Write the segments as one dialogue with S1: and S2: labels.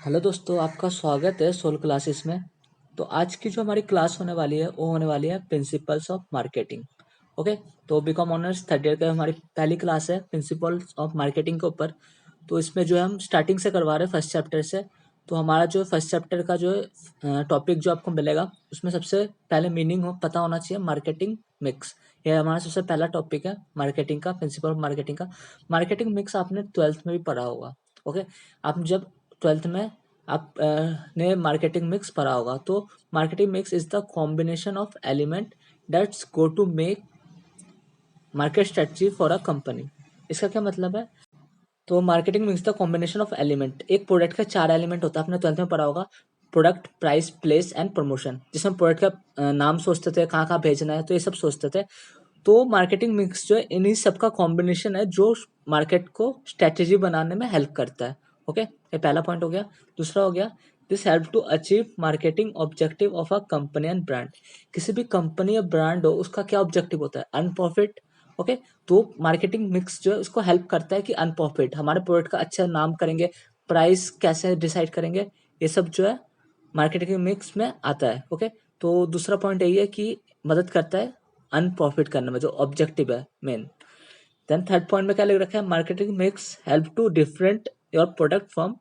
S1: Hello दोस्तों, आपका स्वागत है सोल क्लासेस में। तो आज की जो हमारी क्लास होने वाली है वो होने वाली है प्रिंसिपल्स ऑफ मार्केटिंग। ओके। तो बीकॉम ऑनर्स थर्ड ईयर का हमारी पहली क्लास है प्रिंसिपल्स ऑफ मार्केटिंग के ऊपर। तो इसमें जो है हम स्टार्टिंग से करवा रहे हैं फर्स्ट चैप्टर से। तो हमारा जो फर्स्ट चैप्टर का जो टॉपिक जो आपको मिलेगा उसमें सबसे पहले मीनिंग हो पता होना चाहिए मार्केटिंग मिक्स। ये हमारा सबसे पहला टॉपिक है मार्केटिंग का, प्रिंसिपल ऑफ मार्केटिंग का। मार्केटिंग मिक्स आपने ट्वेल्थ में भी पढ़ा होगा। ओके। आप जब ट्वेल्थ में आप ने मार्केटिंग मिक्स पढ़ा होगा तो marketing mix is the combination of element that's go to make market strategy for a company. इसका क्या मतलब है? तो marketing mix the combination of element, एक प्रोडक्ट का चार एलिमेंट होता है, आपने ट्वेल्थ में पढ़ा होगा। Product, price, place and promotion, जिसमें प्रोडक्ट का नाम सोचते थे, कहाँ कहाँ भेजना है, तो ये सब सोचते थे। तो मार्केटिंग मिक्स जो है इन्हीं सब का कॉम्बिनेशन है जो मार्केट को स्ट्रेटेजी बनाने में हेल्प करता है। ओके, ये पहला पॉइंट हो गया। दूसरा हो गया this help to achieve marketing objective of a company and brand. किसी भी कंपनी या ब्रांड हो उसका क्या ऑब्जेक्टिव होता है? Earn profit. ओके। तो मार्केटिंग मिक्स जो है उसको हेल्प करता है कि अर्न प्रॉफिट, हमारे प्रोडक्ट का अच्छा नाम करेंगे, प्राइस कैसे डिसाइड करेंगे, ये सब जो है मार्केटिंग मिक्स में आता है। ओके। तो दूसरा पॉइंट यही है कि मदद करता है अर्न प्रॉफिट करने में, जो ऑब्जेक्टिव है मेन। देन थर्ड पॉइंट में क्या लिख रखा है? Marketing mix help to different your product from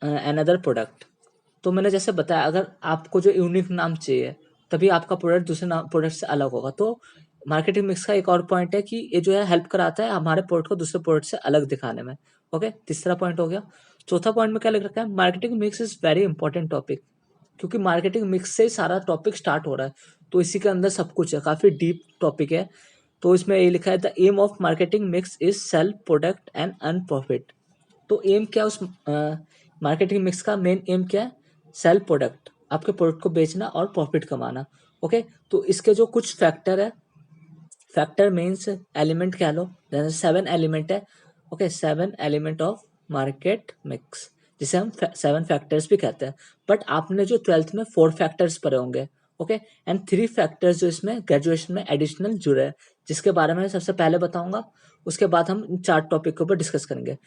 S1: another product. तो मैंने जैसे बताया, अगर आपको जो यूनिक नाम चाहिए तभी आपका प्रोडक्ट दूसरे नाम प्रोडक्ट से अलग होगा। तो मार्केटिंग मिक्स का एक और पॉइंट है कि ये जो है हेल्प कराता है हमारे प्रोडक्ट को दूसरे प्रोडक्ट से अलग दिखाने में। ओके, तीसरा पॉइंट हो गया। चौथा पॉइंट में क्या लिख रखा है? Marketing mix is very important topic, क्योंकि मार्केटिंग मिक्स से ही सारा टॉपिक स्टार्ट हो रहा है। तो इसी के अंदर सब कुछ है, काफी डीप टॉपिक है। तो इसमें ये लिखा है the aim of marketing mix is sell product and earn profit. तो एम क्या उस मार्केटिंग मिक्स का मेन एम क्या है? सेल प्रोडक्ट, आपके प्रोडक्ट को बेचना और प्रॉफिट कमाना। ओके। तो इसके जो कुछ फैक्टर है, फैक्टर मीन्स एलिमेंट कह लो, जैसे 7 एलिमेंट है। Okay, 7 element of market mix, जिसे हम 7 फैक्टर्स भी कहते हैं। बट आपने जो ट्वेल्थ में 4 फैक्टर्स पढ़े होंगे। ओके। एंड 3 फैक्टर्स जो इसमें ग्रेजुएशन में एडिशनल जुड़े हैं, जिसके बारे में सबसे पहले बताऊंगा। उसके बाद हम इन 4 टॉपिक के ऊपर डिस्कस करेंगे।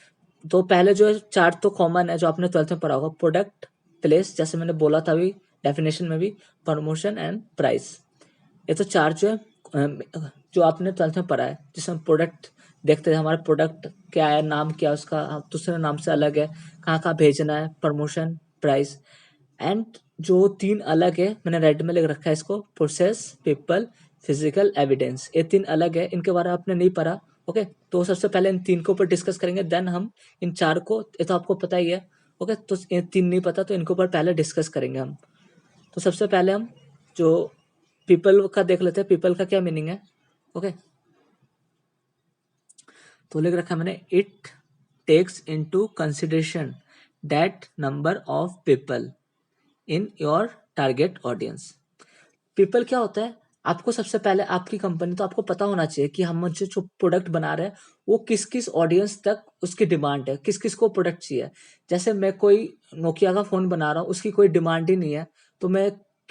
S1: तो पहले जो है 4 तो कॉमन है जो आपने ट्वेल्थ में पढ़ा होगा। प्रोडक्ट, प्लेस, जैसे मैंने बोला था अभी डेफिनेशन में भी, प्रमोशन एंड प्राइस। ये तो 4 जो है जो आपने ट्वेल्थ में पढ़ा है, जिसमें प्रोडक्ट देखते हैं, हमारा प्रोडक्ट क्या है, नाम क्या है उसका, दूसरे नाम से अलग है, कहाँ कहाँ भेजना है, प्रमोशन, प्राइस। एंड जो 3 अलग है मैंने रेड में लिख रखा है इसको, प्रोसेस, पीपल, फिजिकल एविडेंस। ये 3 अलग है, इनके बारे में आपने नहीं पढ़ा। ओके। तो सबसे पहले इन 3 के ऊपर डिस्कस करेंगे, देन हम इन 4 को, ये तो आपको पता ही है। ओके। तो ये 3 नहीं पता तो इनके ऊपर पहले डिस्कस करेंगे हम। तो सबसे पहले हम जो पीपल का देख लेते हैं, पीपल का क्या मीनिंग है। ओके। तो लिख रखा है मैंने, it takes into consideration that number of people in your target audience. People क्या होता है? आपको सबसे पहले आपकी कंपनी, तो आपको पता होना चाहिए कि हम जो प्रोडक्ट बना रहे हैं वो किस किस ऑडियंस तक उसकी डिमांड है, किस किस को प्रोडक्ट चाहिए। जैसे मैं कोई नोकिया का फोन बना रहा हूँ, उसकी कोई डिमांड ही नहीं है, तो मैं,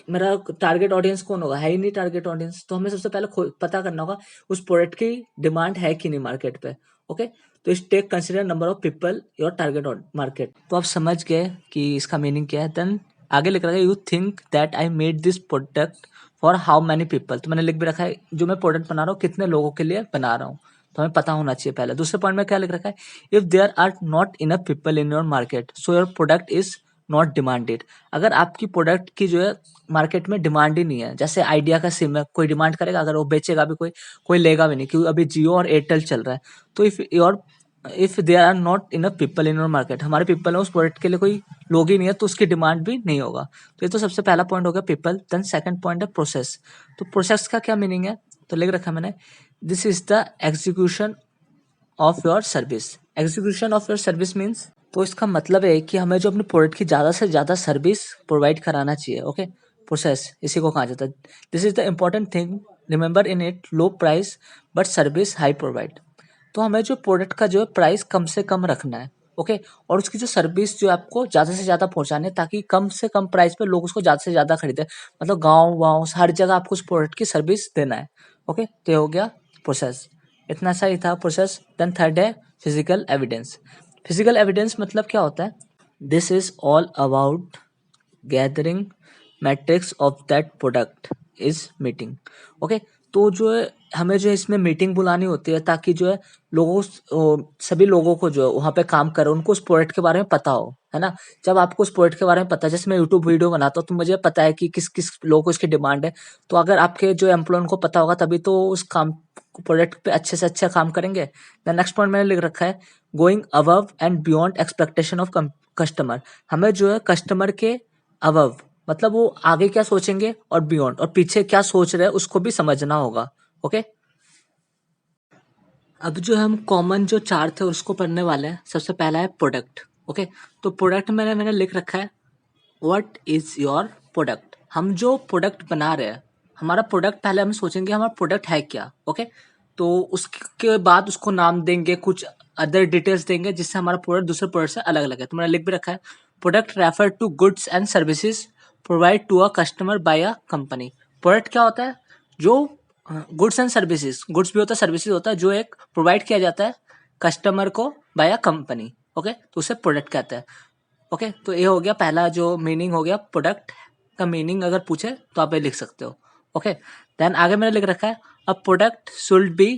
S1: मेरा टारगेट ऑडियंस कौन होगा? है ही नहीं टारगेट ऑडियंस। तो हमें सबसे पहले पता करना होगा उस प्रोडक्ट की डिमांड है कि नहीं मार्केट पे। ओके। तो इस take consider number of people your target market. तो आप समझ गए कि इसका मीनिंग क्या है। देन आगे लिख रखा है, you think that I made this product for how many people. तो मैंने लिख भी रखा है जो मैं प्रोडक्ट बना रहा हूँ कितने लोगों के लिए बना रहा हूँ, तो हमें पता होना चाहिए पहले। दूसरे पॉइंट में क्या लिख रखा है? If there are not enough people in your market so your product is not demanded. अगर आपकी प्रोडक्ट की जो है मार्केट में डिमांड ही नहीं है, जैसे आइडिया का सिम है, कोई डिमांड करेगा, अगर वो बेचेगा भी कोई, कोई लेगा भी नहीं, क्योंकि अभी जियो और एयरटेल चल रहा है। तो if there are not enough people in your market, हमारे पीपल है उस प्रोडक्ट के लिए कोई लोग ही नहीं है, तो उसकी डिमांड भी नहीं होगा। तो ये तो सबसे पहला पॉइंट हो गया पीपल। देन सेकंड पॉइंट है प्रोसेस। तो प्रोसेस का क्या मीनिंग है? तो लिख रखा है मैंने, this is the execution of your service. Execution of your service means, तो इसका मतलब है कि हमें जो अपने प्रोडक्ट की ज़्यादा से ज़्यादा सर्विस प्रोवाइड कराना चाहिए। ओके। प्रोसेस इसी को कहा जाता है। This is the important thing, remember in it, low price but service high provide. तो हमें जो प्रोडक्ट का जो है प्राइस कम से कम रखना है। ओके। और उसकी जो सर्विस जो है आपको ज़्यादा से ज़्यादा पहुंचाने है, ताकि कम से कम प्राइस पे लोग उसको ज़्यादा से ज़्यादा खरीदे। मतलब गाँव वाँव हर जगह आपको उस प्रोडक्ट की सर्विस देना है। ओके। तो ये हो गया प्रोसेस, इतना सा ही था प्रोसेस। देन थर्ड है फिजिकल एविडेंस। फिजिकल एविडेंस मतलब क्या होता है? This is all about gathering matrix of that product is meeting. Okay, तो जो है हमें जो है इसमें मीटिंग बुलानी होती है ताकि जो है लोगों सभी लोगों को जो है वहाँ पे काम करे उनको उस प्रोडक्ट के बारे में पता हो, है ना। जब आपको उस प्रोडक्ट के बारे में पता है, जैसे मैं यूट्यूब वीडियो बनाता हूँ तो मुझे पता है कि किस किस लोगों को इसकी डिमांड है। तो अगर आपके जो एम्प्लॉय उनको पता होगा तभी तो उस काम प्रोडक्ट पे अच्छे से अच्छा काम करेंगे। द नेक्स्ट पॉइंट मैंने लिख रखा है, going above and beyond expectation of customer. हमें जो है कस्टमर के अबव मतलब वो आगे क्या सोचेंगे और बियॉन्ड और पीछे क्या सोच रहे हैं उसको भी समझना होगा। ओके, अब जो हम कॉमन जो चार थे उसको पढ़ने वाले हैं। सबसे पहला है प्रोडक्ट। ओके, तो प्रोडक्ट मैंने मैंने लिख रखा है, व्हाट इज योर प्रोडक्ट। हम जो प्रोडक्ट बना रहे हैं, हमारा प्रोडक्ट पहले हम सोचेंगे हमारा प्रोडक्ट है क्या। ओके, तो उसके बाद उसको नाम देंगे, कुछ अदर डिटेल्स देंगे जिससे हमारा प्रोडक्ट दूसरे प्रोडक्ट से अलग अलग है। तो मैंने लिख भी रखा है, product refer to goods and services provide to a customer by a company. Product क्या होता है, जो गुड्स एंड सर्विसेज, गुड्स भी होता है सर्विसेज होता है, जो एक प्रोवाइड किया जाता है कस्टमर को बाय अ कंपनी। ओके, तो उसे प्रोडक्ट कहते हैं। ओके, तो ये हो गया पहला जो मीनिंग हो गया प्रोडक्ट का मीनिंग। अगर पूछे तो आप ये लिख सकते हो। ओके, देन आगे मैंने लिख रखा है, a product should be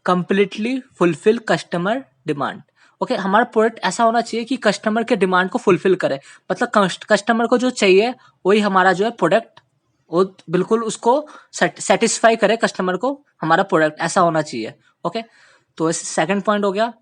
S1: completely fulfil customer demand. Okay, हमारा प्रोडक्ट ऐसा होना चाहिए कि कस्टमर के डिमांड को फुलफिल करे, मतलब कस्टमर को जो चाहिए वही हमारा जो है प्रोडक्ट, वो बिल्कुल उसको सेटिस्फाई करे कस्टमर को, हमारा प्रोडक्ट ऐसा होना चाहिए। ओके, तो सेकंड पॉइंट हो गया।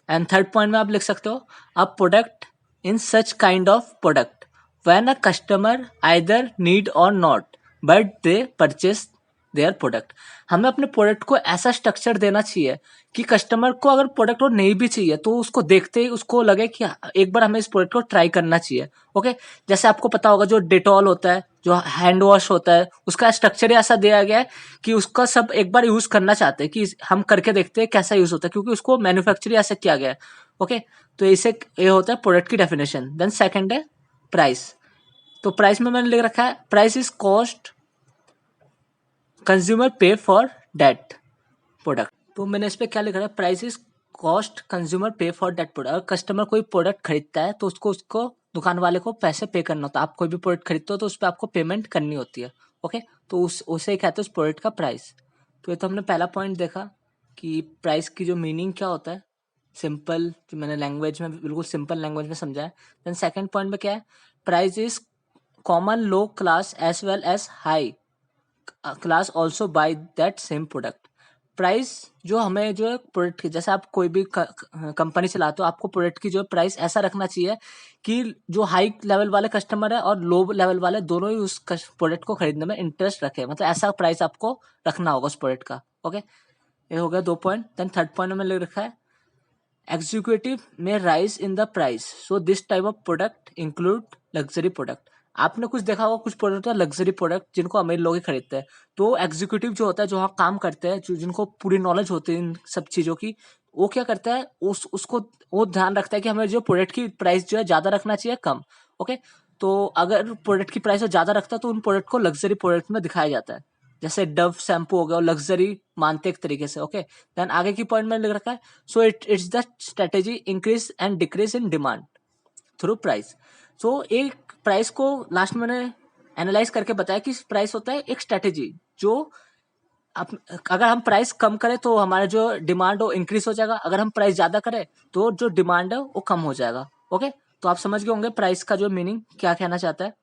S1: एंड थर्ड पॉइंट में आप लिख सकते हो, a product in such kind of product when a customer either need or not but they purchase their product। हमें अपने प्रोडक्ट को ऐसा स्ट्रक्चर देना चाहिए कि कस्टमर को अगर प्रोडक्ट और नहीं भी चाहिए तो उसको देखते ही उसको लगे कि एक बार हमें इस प्रोडक्ट को ट्राई करना चाहिए। ओके, जैसे आपको पता होगा जो डेटॉल होता है, जो हैंड वॉश होता है, उसका स्ट्रक्चर ऐसा दिया गया है कि उसका सब एक बार यूज करना चाहते हैं कि हम करके देखते हैं कैसा यूज होता है, क्योंकि उसको मैन्युफैक्चर ऐसा किया गया है। ओके, तो इसे ये होता है प्रोडक्ट की डेफिनेशन। देन सेकंड है प्राइस। तो प्राइस में मैंने लिख रखा है, प्राइस इज कॉस्ट कंज्यूमर पे फॉर दैट प्रोडक्ट। तो मैंने इस पे क्या लिखा है, प्राइस इज कॉस्ट कंज्यूमर पे फॉर दैट प्रोडक्ट। अगर कस्टमर कोई प्रोडक्ट खरीदता है तो उसको दुकान वाले को पैसे पे करना होता है। आप कोई भी प्रोडक्ट खरीदते हो तो उस पर आपको पेमेंट करनी होती है। ओके, तो उसे ही कहते हैं उस प्रोडक्ट का प्राइस। तो ये तो हमने पहला पॉइंट देखा कि प्राइस की जो मीनिंग क्या होता है, सिंपल जो मैंने लैंग्वेज में बिल्कुल सिंपल लैंग्वेज में समझा है। देन सेकंड पॉइंट में क्या है, price is common low class as well as high class also buy that same product. Price जो हमें जो है प्रोडक्ट की, जैसे आप कोई भी कंपनी चलाते हो, आपको प्रोडक्ट की जो प्राइस ऐसा रखना चाहिए कि जो हाई लेवल वाले कस्टमर है और लो लेवल वाले दोनों ही उस प्रोडक्ट को खरीदने में इंटरेस्ट रखे, मतलब ऐसा प्राइस आपको रखना होगा उस प्रोडक्ट का। ओके, ये हो गया दो पॉइंट। देन थर्ड पॉइंट में लिख रखा है, एग्जीक्यूटिव में rise in the price so this type of product include luxury product. आपने कुछ देखा होगा कुछ प्रोडक्ट है लग्जरी प्रोडक्ट जिनको अमीर लोग ही खरीदते हैं। तो एग्जीक्यूटिव जो होता है, जो वहाँ काम करते हैं, जो जिनको पूरी नॉलेज होती है इन सब चीज़ों की, वो क्या करता है, उसको वो ध्यान रखता है कि हमें जो प्रोडक्ट की प्राइस जो है ज़्यादा रखना चाहिए कम। ओके, तो अगर प्रोडक्ट की प्राइस ज़्यादा रखता है तो उन प्रोडक्ट को लग्जरी प्रोडक्ट में दिखाया जाता है। जैसे डव शैम्पू हो गया, और लग्जरी मानते एक तरीके से। ओके, देन आगे की पॉइंट में लिख रखा है, so it's the strategy increase and decrease in demand through price. So एक प्राइस को लास्ट में मैंने एनालाइज करके बताया कि प्राइस होता है एक स्ट्रेटेजी, जो अगर हम प्राइस कम करें तो हमारा जो डिमांड वो इंक्रीज हो जाएगा, अगर हम प्राइस ज्यादा करें तो जो डिमांड है वो कम हो जाएगा। ओके, तो आप समझ गए होंगे प्राइस का जो मीनिंग क्या कहना चाहता है।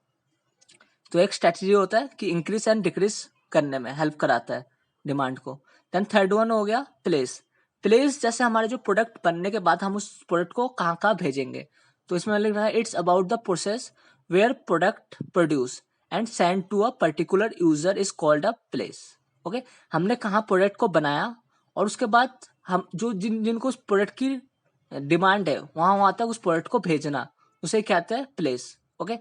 S1: तो एक स्ट्रेटजी होता है कि इंक्रीज एंड डिक्रीज करने में हेल्प कराता है डिमांड को। देन थर्ड वन हो गया प्लेस। प्लेस जैसे हमारे जो प्रोडक्ट बनने के बाद हम उस प्रोडक्ट को कहाँ कहाँ भेजेंगे, तो इसमें लिख रहा है, it's about the process where product produce and send to a particular user is called a place. Okay, हमने कहाँ प्रोडक्ट को बनाया और उसके बाद हम जो जिनको उस प्रोडक्ट की डिमांड है वहां वहां तक उस प्रोडक्ट को भेजना, उसे कहते हैं प्लेस। ओके,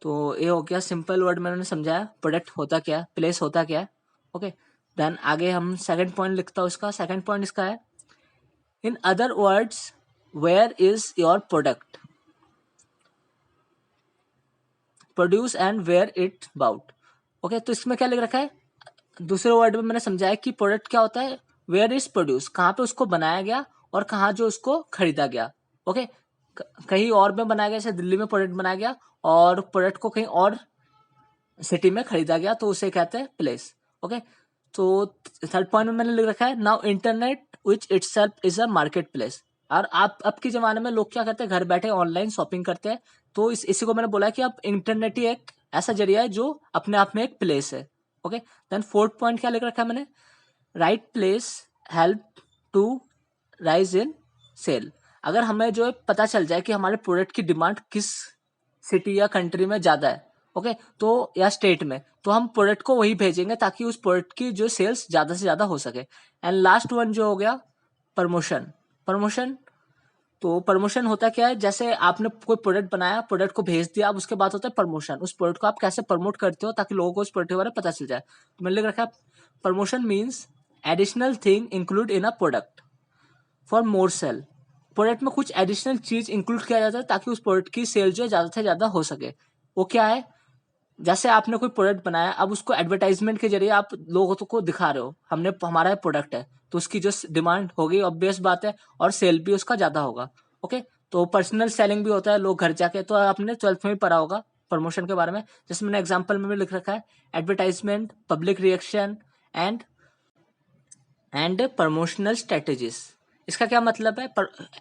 S1: तो ये हो गया सिंपल वर्ड में मैंने समझाया प्रोडक्ट होता क्या है, प्लेस होता क्या है। ओके, देन आगे हम सेकंड पॉइंट लिखता हूँ इसका। सेकंड पॉइंट इसका है, in other words where is your product produce and where it bought. Okay, तो इसमें क्या लिख रखा है, दूसरे वर्ड में मैंने समझाया कि प्रोडक्ट क्या होता है, वेयर इज प्रोड्यूस, कहाँ पे उसको बनाया गया और कहाँ जो उसको खरीदा गया। ओके, कहीं और में बनाया गया, जैसे दिल्ली में प्रोडक्ट बनाया गया और प्रोडक्ट को कहीं और सिटी में खरीदा गया, तो उसे कहते हैं प्लेस। ओके, तो थर्ड पॉइंट में मैंने लिख रखा है now internet which itself is a market place. और आप अब के ज़माने में लोग क्या करते हैं, घर बैठे ऑनलाइन शॉपिंग करते हैं। तो इसी को मैंने बोला है कि अब इंटरनेट ही एक ऐसा जरिया है जो अपने आप में एक प्लेस है। ओके, देन फोर्थ पॉइंट क्या लिख रखा है मैंने, right place help to rise in sale. अगर हमें जो है पता चल जाए कि हमारे प्रोडक्ट की डिमांड किस सिटी या कंट्री में ज़्यादा है, ओके, तो या स्टेट में, तो हम प्रोडक्ट को वही भेजेंगे ताकि उस प्रोडक्ट की जो सेल्स ज़्यादा से ज़्यादा हो सके। एंड लास्ट वन जो हो गया प्रमोशन। प्रमोशन, तो प्रमोशन होता क्या है, जैसे आपने कोई प्रोडक्ट बनाया, प्रोडक्ट को भेज दिया, अब उसके बाद होता है प्रमोशन। उस प्रोडक्ट को आप कैसे प्रमोट करते हो ताकि लोगों को उस प्रोडक्ट के बारे में पता चल जाए। तो मैंने लिख रखा है promotion means additional thing include in a product for more sale. Product में कुछ एडिशनल चीज इंक्लूड किया जाता है ताकि उस प्रोडक्ट की सेल जो है ज़्यादा से ज़्यादा हो सके। वो क्या है, जैसे आपने कोई प्रोडक्ट बनाया, अब उसको एडवर्टाइजमेंट के जरिए आप लोगों को दिखा रहे हो हमने हमारा प्रोडक्ट है, तो उसकी जो डिमांड होगी ऑब्वियस बात है, और सेल भी उसका ज़्यादा होगा। ओके, तो पर्सनल सेलिंग भी होता है, लोग घर जाके, तो आपने 12th में भी पढ़ा होगा प्रमोशन के बारे में, जैसे मैंने एग्जाम्पल में भी लिख रखा है advertisement, public reaction and promotional strategies. इसका क्या मतलब है,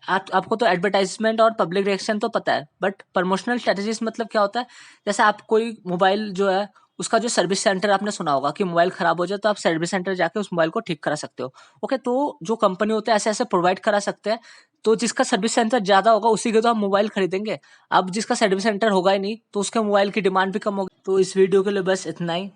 S1: आपको तो एडवर्टाइजमेंट और पब्लिक रिएक्शन तो पता है, बट प्रमोशनल स्ट्रेटेजीज मतलब क्या होता है, जैसे आप कोई मोबाइल जो है उसका जो सर्विस सेंटर, आपने सुना होगा कि मोबाइल खराब हो जाए तो आप सर्विस सेंटर जाके उस मोबाइल को ठीक करा सकते हो। ओके, तो जो कंपनी होते हैं ऐसे ऐसे प्रोवाइड करा सकते हैं, तो जिसका सर्विस सेंटर ज़्यादा होगा उसी के तो हम मोबाइल खरीदेंगे। अब जिसका सर्विस सेंटर होगा ही नहीं तो उसके मोबाइल की डिमांड भी कम होगी। तो इस वीडियो के लिए बस इतना ही।